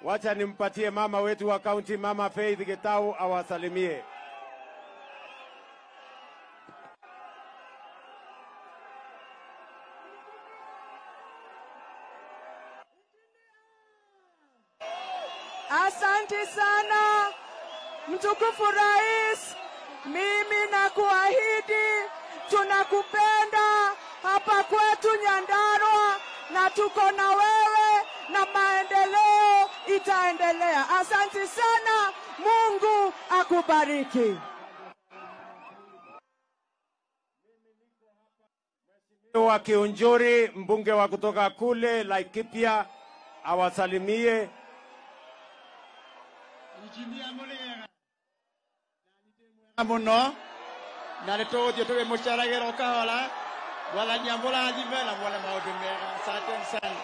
Wacha nimpatie mama wetu wa kaunti, Mama Faith Getau, awasalimie. Asante sana mtukufu rais, mimi nakuahidi tunakupenda hapa kwetu Nyandarua na tuko na wewe na maendeleo itaendelea. Asante sana, Mungu akubariki. Wa Kiunjuri, mbunge wa kutoka kule Laikipia, awasalimie. Muno na leto jotobe musharagero kahola wala nyambola ajibela wala maudumega. Asante sana.